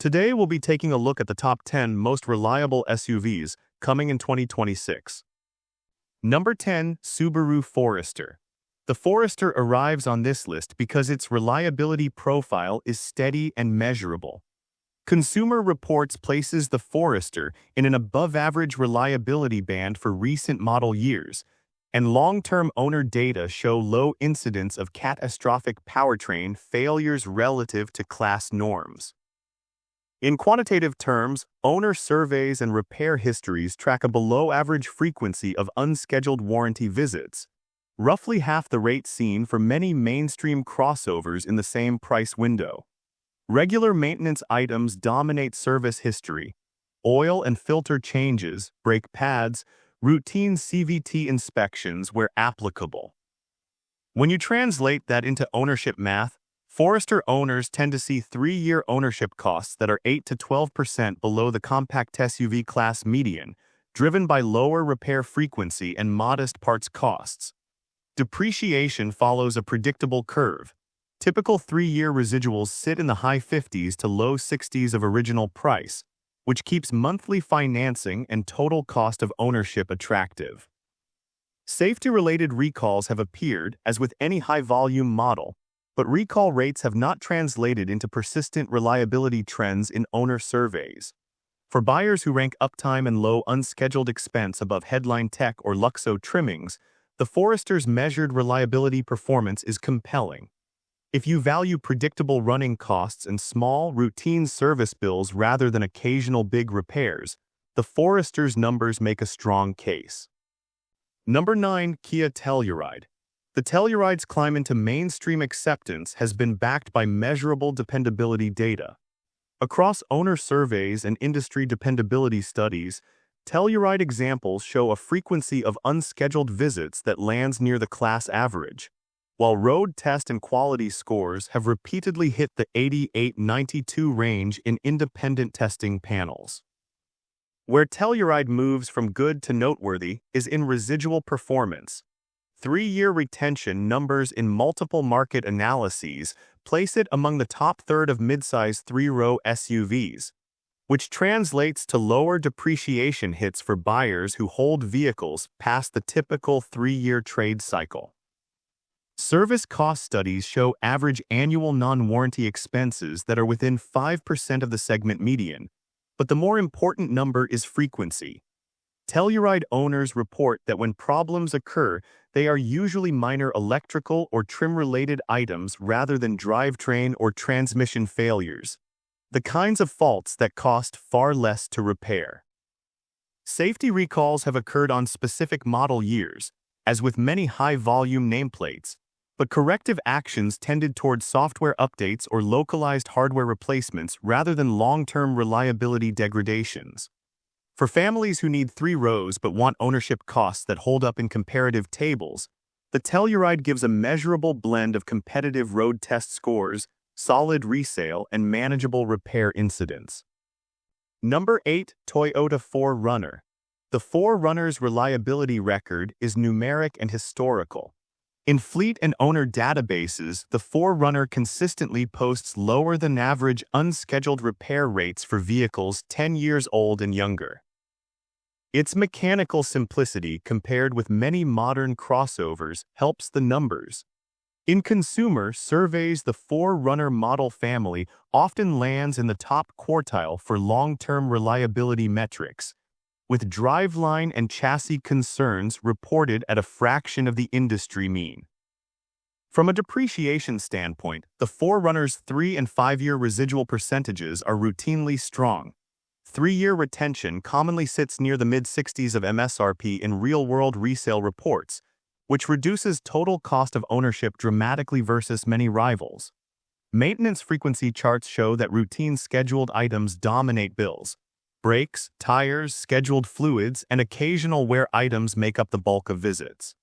Today we'll be taking a look at the top 10 most reliable SUVs coming in 2026. Number 10. Subaru Forester. The Forester arrives on this list because its reliability profile is steady and measurable. Consumer Reports places the Forester in an above-average reliability band for recent model years, and long-term owner data show low incidence of catastrophic powertrain failures relative to class norms. In quantitative terms, owner surveys and repair histories track a below-average frequency of unscheduled warranty visits, roughly half the rate seen for many mainstream crossovers in the same price window. Regular maintenance items dominate service history: oil and filter changes, brake pads, routine CVT inspections where applicable. When you translate that into ownership math, Forester owners tend to see 3-year ownership costs that are 8 to 12% below the compact SUV class median, driven by lower repair frequency and modest parts costs. Depreciation follows a predictable curve. Typical 3-year residuals sit in the high 50s to low 60s of original price, which keeps monthly financing and total cost of ownership attractive. Safety-related recalls have appeared, as with any high-volume model, but recall rates have not translated into persistent reliability trends in owner surveys. For buyers who rank uptime and low unscheduled expense above headline tech or Luxo trimmings, the Forester's measured reliability performance is compelling. If you value predictable running costs and small, routine service bills rather than occasional big repairs, the Forester's numbers make a strong case. Number 9. Kia Telluride. The Telluride's climb into mainstream acceptance has been backed by measurable dependability data. Across owner surveys and industry dependability studies, Telluride examples show a frequency of unscheduled visits that lands near the class average, while road test and quality scores have repeatedly hit the 88-92 range in independent testing panels. Where Telluride moves from good to noteworthy is in residual performance. 3-year retention numbers in multiple market analyses place it among the top third of midsize 3-row SUVs, which translates to lower depreciation hits for buyers who hold vehicles past the typical 3-year trade cycle. Service cost studies show average annual non-warranty expenses that are within 5% of the segment median, but the more important number is frequency. Telluride owners report that when problems occur, they are usually minor electrical or trim-related items rather than drivetrain or transmission failures, the kinds of faults that cost far less to repair. Safety recalls have occurred on specific model years, as with many high-volume nameplates, but corrective actions tended toward software updates or localized hardware replacements rather than long-term reliability degradations. For families who need 3 rows but want ownership costs that hold up in comparative tables, the Telluride gives a measurable blend of competitive road test scores, solid resale, and manageable repair incidents. Number 8. Toyota 4Runner. The 4Runner's reliability record is numeric and historical. In fleet and owner databases, the 4Runner consistently posts lower-than-average unscheduled repair rates for vehicles 10 years old and younger. Its mechanical simplicity compared with many modern crossovers helps the numbers. In consumer surveys, the 4Runner model family often lands in the top quartile for long-term reliability metrics, with driveline and chassis concerns reported at a fraction of the industry mean. From a depreciation standpoint, the 4Runner's 3- and 5-year residual percentages are routinely strong. 3-year retention commonly sits near the mid-60s of MSRP in real-world resale reports, which reduces total cost of ownership dramatically versus many rivals. Maintenance frequency charts show that routine scheduled items dominate bills. Brakes, tires, scheduled fluids, and occasional wear items make up the bulk of visits.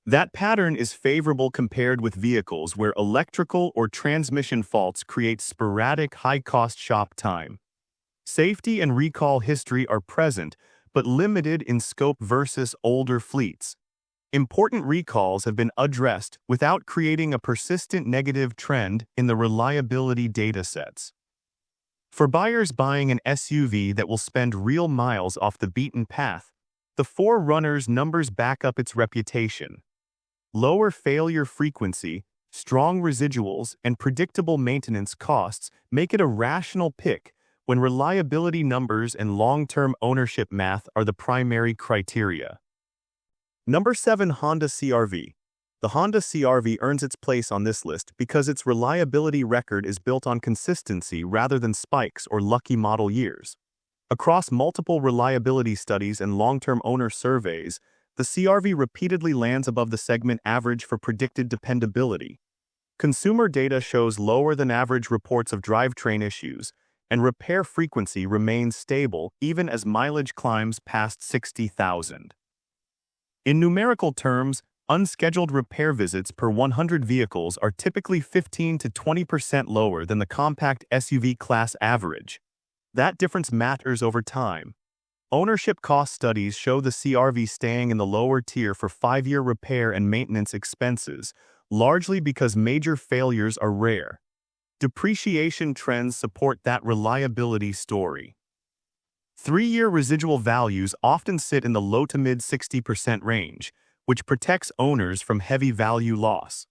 That pattern is favorable compared with vehicles where electrical or transmission faults create sporadic high-cost shop time. Safety and recall history are present, but limited in scope versus older fleets. Important recalls have been addressed without creating a persistent negative trend in the reliability datasets. For buyers buying an SUV that will spend real miles off the beaten path, the 4Runner's numbers back up its reputation. Lower failure frequency, strong residuals, and predictable maintenance costs make it a rational pick when reliability numbers and long-term ownership math are the primary criteria. Number 7. Honda CR-V. The Honda CR-V earns its place on this list because its reliability record is built on consistency rather than spikes or lucky model years. Across multiple reliability studies and long-term owner surveys, the CR-V repeatedly lands above the segment average for predicted dependability. Consumer data shows lower than average reports of drivetrain issues, and repair frequency remains stable even as mileage climbs past 60,000. In numerical terms, unscheduled repair visits per 100 vehicles are typically 15 to 20% lower than the compact SUV class average. That difference matters over time. Ownership cost studies show the CR-V staying in the lower tier for 5-year repair and maintenance expenses, largely because major failures are rare. Depreciation trends support that reliability story. 3-year residual values often sit in the low to mid 60% range, which protects owners from heavy value loss.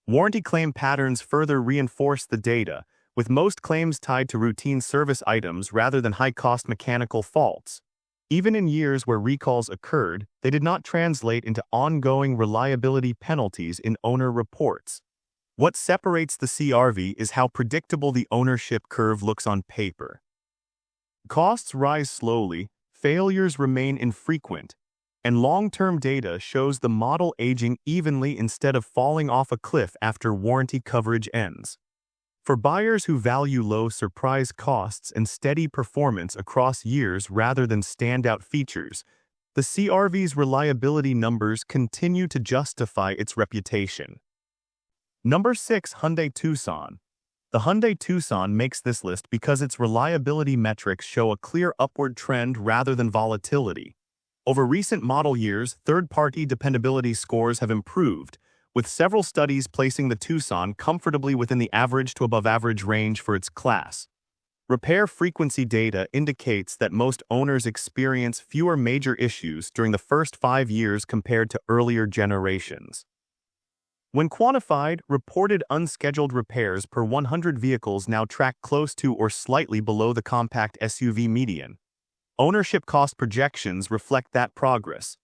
Warranty claim patterns further reinforce the data, with most claims tied to routine service items rather than high-cost mechanical faults. Even in years where recalls occurred, they did not translate into ongoing reliability penalties in owner reports. What separates the CR-V is how predictable the ownership curve looks on paper. Costs rise slowly, failures remain infrequent, and long-term data shows the model aging evenly instead of falling off a cliff after warranty coverage ends. For buyers who value low surprise costs and steady performance across years rather than standout features, the CR-V's reliability numbers continue to justify its reputation. Number 6. Hyundai Tucson. The Hyundai Tucson makes this list because its reliability metrics show a clear upward trend rather than volatility. Over recent model years, third-party dependability scores have improved, with several studies placing the Tucson comfortably within the average to above-average range for its class. Repair frequency data indicates that most owners experience fewer major issues during the first 5 years compared to earlier generations. When quantified, reported unscheduled repairs per 100 vehicles now track close to or slightly below the compact SUV median. Ownership cost projections reflect that progress.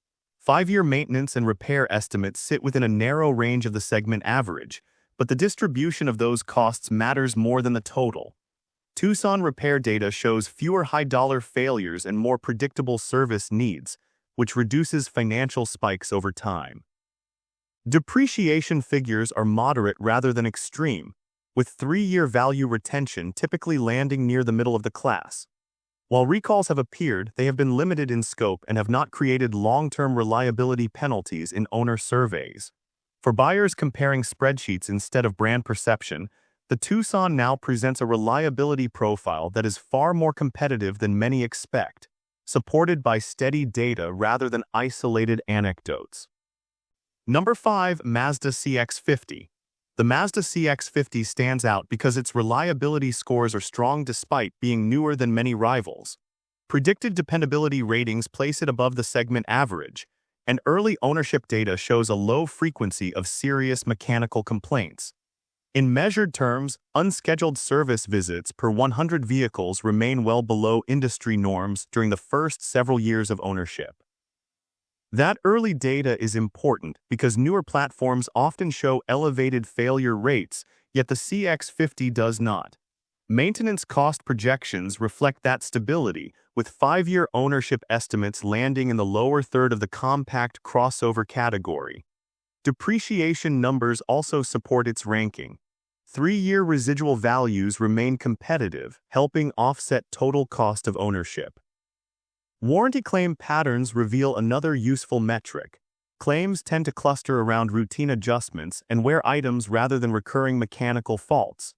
5-year maintenance and repair estimates sit within a narrow range of the segment average, but the distribution of those costs matters more than the total. Tucson repair data shows fewer high-dollar failures and more predictable service needs, which reduces financial spikes over time. Depreciation figures are moderate rather than extreme, with 3-year value retention typically landing near the middle of the class. While recalls have appeared, they have been limited in scope and have not created long-term reliability penalties in owner surveys. For buyers comparing spreadsheets instead of brand perception, the Tucson now presents a reliability profile that is far more competitive than many expect, supported by steady data rather than isolated anecdotes. Number 5. Mazda CX-50. The Mazda CX-50 stands out because its reliability scores are strong despite being newer than many rivals. Predicted dependability ratings place it above the segment average, and early ownership data shows a low frequency of serious mechanical complaints. In measured terms, unscheduled service visits per 100 vehicles remain well below industry norms during the first several years of ownership. That early data is important because newer platforms often show elevated failure rates, yet the CX-50 does not. Maintenance cost projections reflect that stability, with 5-year ownership estimates landing in the lower third of the compact crossover category. Depreciation numbers also support its ranking. 3-year residual values remain competitive, helping offset total cost of ownership. Warranty claim patterns reveal another useful metric. Claims tend to cluster around routine adjustments and wear items rather than recurring mechanical faults.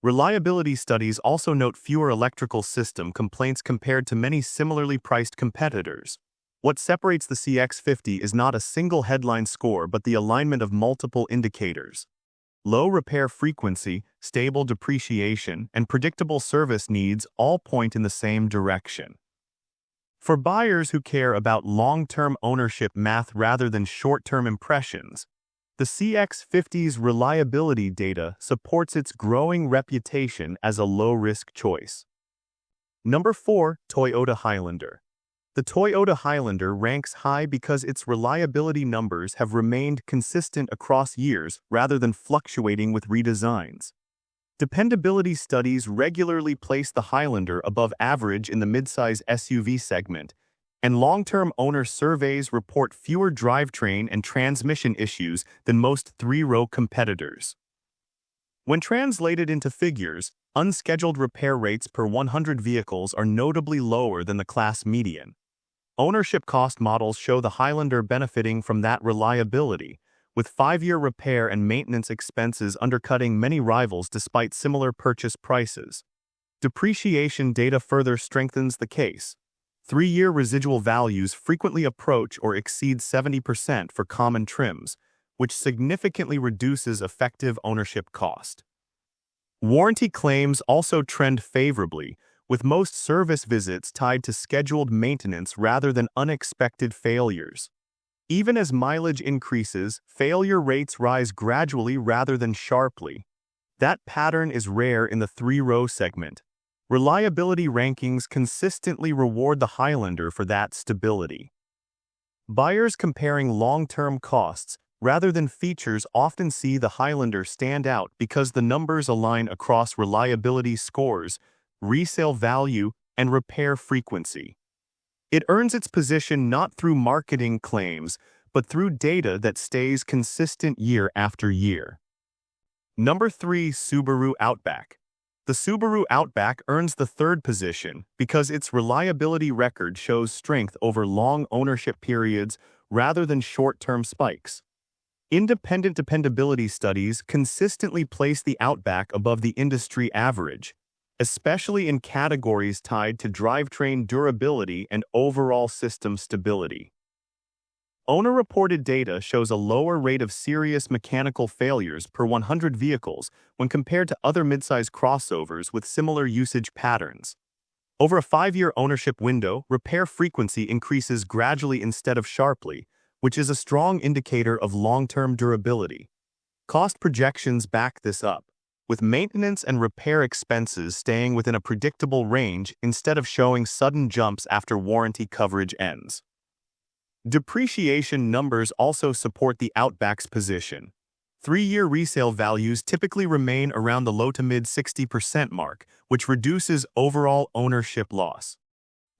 Reliability studies also note fewer electrical system complaints compared to many similarly priced competitors. What separates the CX-50 is not a single headline score but the alignment of multiple indicators. Low repair frequency, stable depreciation, and predictable service needs all point in the same direction. For buyers who care about long-term ownership math rather than short-term impressions, the CX-50's reliability data supports its growing reputation as a low-risk choice. Number 4. Toyota Highlander. The Toyota Highlander ranks high because its reliability numbers have remained consistent across years rather than fluctuating with redesigns. Dependability studies regularly place the Highlander above average in the midsize SUV segment, and long-term owner surveys report fewer drivetrain and transmission issues than most three-row competitors. When translated into figures, unscheduled repair rates per 100 vehicles are notably lower than the class median. Ownership cost models show the Highlander benefiting from that reliability, with 5-year repair and maintenance expenses undercutting many rivals despite similar purchase prices. Depreciation data further strengthens the case. 3-year residual values frequently approach or exceed 70% for common trims, which significantly reduces effective ownership cost. Warranty claims also trend favorably, with most service visits tied to scheduled maintenance rather than unexpected failures. Even as mileage increases, failure rates rise gradually rather than sharply. That pattern is rare in the three-row segment. Reliability rankings consistently reward the Highlander for that stability. Buyers comparing long-term costs rather than features often see the Highlander stand out because the numbers align across reliability scores, resale value, and repair frequency. It earns its position not through marketing claims, but through data that stays consistent year after year. Number 3. Subaru Outback. The Subaru Outback earns the third position because its reliability record shows strength over long ownership periods rather than short-term spikes. Independent dependability studies consistently place the Outback above the industry average, especially in categories tied to drivetrain durability and overall system stability. Owner-reported data shows a lower rate of serious mechanical failures per 100 vehicles when compared to other midsize crossovers with similar usage patterns. Over a 5-year ownership window, repair frequency increases gradually instead of sharply, which is a strong indicator of long-term durability. Cost projections back this up, with maintenance and repair expenses staying within a predictable range instead of showing sudden jumps after warranty coverage ends. Depreciation numbers also support the Outback's position. 3-year resale values typically remain around the low to mid 60% mark, which reduces overall ownership loss.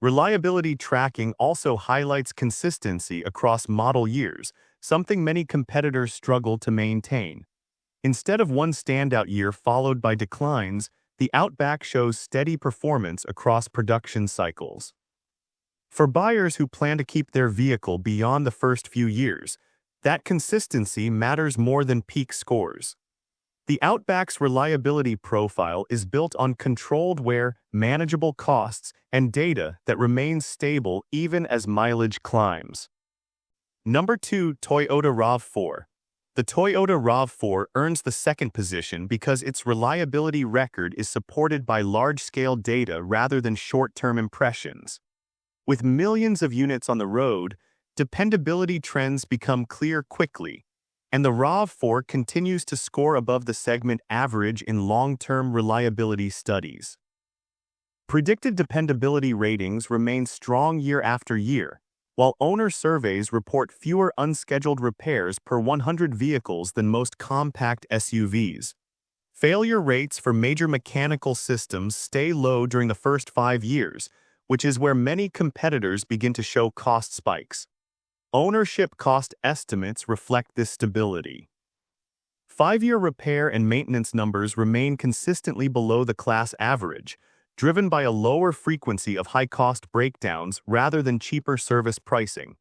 Reliability tracking also highlights consistency across model years, something many competitors struggle to maintain. Instead of one standout year followed by declines, the Outback shows steady performance across production cycles. For buyers who plan to keep their vehicle beyond the first few years, that consistency matters more than peak scores. The Outback's reliability profile is built on controlled wear, manageable costs, and data that remains stable even as mileage climbs. Number 2. Toyota RAV4. The Toyota RAV4 earns the second position because its reliability record is supported by large-scale data rather than short-term impressions. With millions of units on the road, dependability trends become clear quickly, and the RAV4 continues to score above the segment average in long-term reliability studies. Predicted dependability ratings remain strong year after year, while owner surveys report fewer unscheduled repairs per 100 vehicles than most compact SUVs. Failure rates for major mechanical systems stay low during the first 5 years, which is where many competitors begin to show cost spikes. Ownership cost estimates reflect this stability. 5-year repair and maintenance numbers remain consistently below the class average, driven by a lower frequency of high-cost breakdowns rather than cheaper service pricing.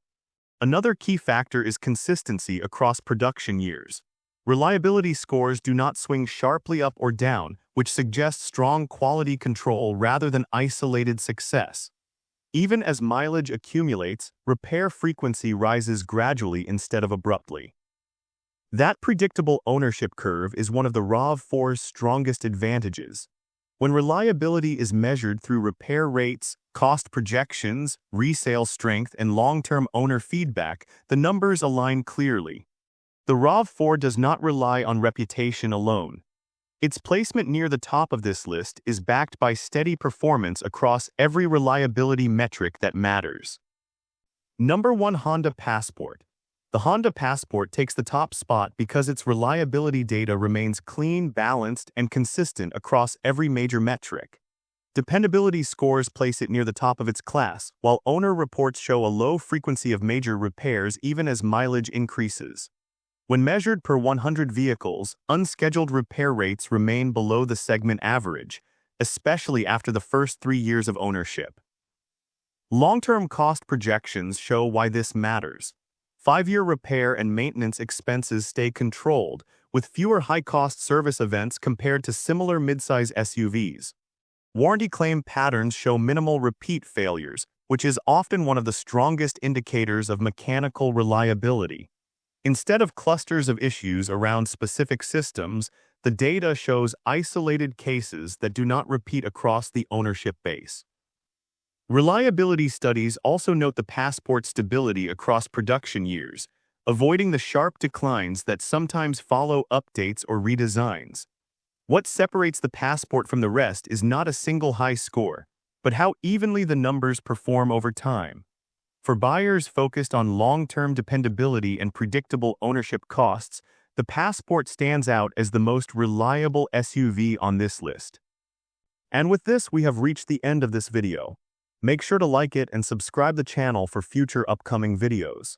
Another key factor is consistency across production years. Reliability scores do not swing sharply up or down, which suggests strong quality control rather than isolated success. Even as mileage accumulates, repair frequency rises gradually instead of abruptly. That predictable ownership curve is one of the RAV4's strongest advantages. When reliability is measured through repair rates, cost projections, resale strength, and long-term owner feedback, the numbers align clearly. The RAV4 does not rely on reputation alone. Its placement near the top of this list is backed by steady performance across every reliability metric that matters. Number 1. Honda Passport. The Honda Passport takes the top spot because its reliability data remains clean, balanced, and consistent across every major metric. Dependability scores place it near the top of its class, while owner reports show a low frequency of major repairs even as mileage increases. When measured per 100 vehicles, unscheduled repair rates remain below the segment average, especially after the first 3 years of ownership. Long-term cost projections show why this matters. 5-year repair and maintenance expenses stay controlled, with fewer high-cost service events compared to similar midsize SUVs. Warranty claim patterns show minimal repeat failures, which is often one of the strongest indicators of mechanical reliability. Instead of clusters of issues around specific systems, the data shows isolated cases that do not repeat across the ownership base. Reliability studies also note the Passport's stability across production years, avoiding the sharp declines that sometimes follow updates or redesigns. What separates the Passport from the rest is not a single high score, but how evenly the numbers perform over time. For buyers focused on long-term dependability and predictable ownership costs, the Passport stands out as the most reliable SUV on this list. And with this, we have reached the end of this video. Make sure to like it and subscribe the channel for future upcoming videos.